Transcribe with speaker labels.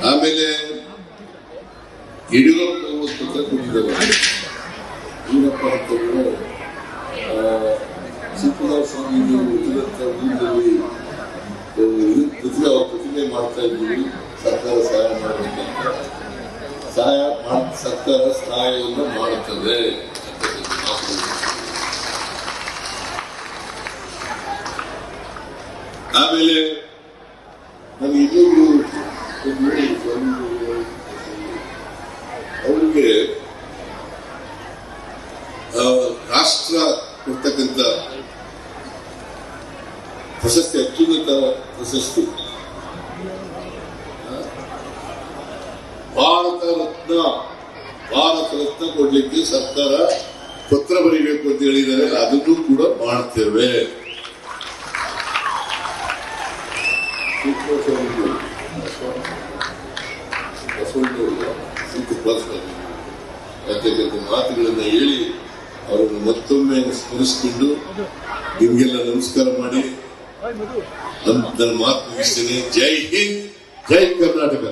Speaker 1: ಆಮೇಲೆ ಯಡಿಯೂರಪ್ಪ ಪತ್ರ ಕೊಟ್ಟಿದ್ದಾರೆ. ಯಡಿಯೂರಪ್ಪ ಅಂತಂದ್ರೆ ಸಿದ್ದರಾಮ ಸ್ವಾಮೀಜಿಯವರು ಪ್ರತಿಮೆ ಮಾಡ್ತಾ ಇದ್ದೀವಿ, ಸರ್ಕಾರ ಸಹಾಯ ಮಾಡಬೇಕಂತ. ಸರ್ಕಾರ ಸಹಾಯವನ್ನು ಮಾಡುತ್ತದೆ. ಆಮೇಲೆ ನಾನು ಇನ್ನೊಂದು ಅವರಿಗೆ ರಾಷ್ಟ್ರ ಕೊಡ್ತಕ್ಕಂಥ ಪ್ರಶಸ್ತಿ, ಅತ್ಯುನ್ನತ ಪ್ರಶಸ್ತಿ ಭಾರತ ರತ್ನ ಕೊಡ್ಲಿಕ್ಕೆ ಸರ್ಕಾರ ಪತ್ರ ಬರೀಬೇಕು ಅಂತ ಹೇಳಿದ್ದಾರೆ. ಅದನ್ನು ಕೂಡ ಮಾಡ್ತೇವೆ. ಮಾತುಗಳನ್ನ ಹೇಳಿ ಅವರನ್ನು ಮತ್ತೊಮ್ಮೆ ಸ್ಮರಿಸಿಕೊಂಡು ನಿಮ್ಗೆಲ್ಲ ನಮಸ್ಕಾರ ಮಾಡಿ ನನ್ನ ಮಾತು ಮುಗಿಸ್ತೇನೆ. ಜೈ ಹಿಂದ್, ಜೈ ಕರ್ನಾಟಕ.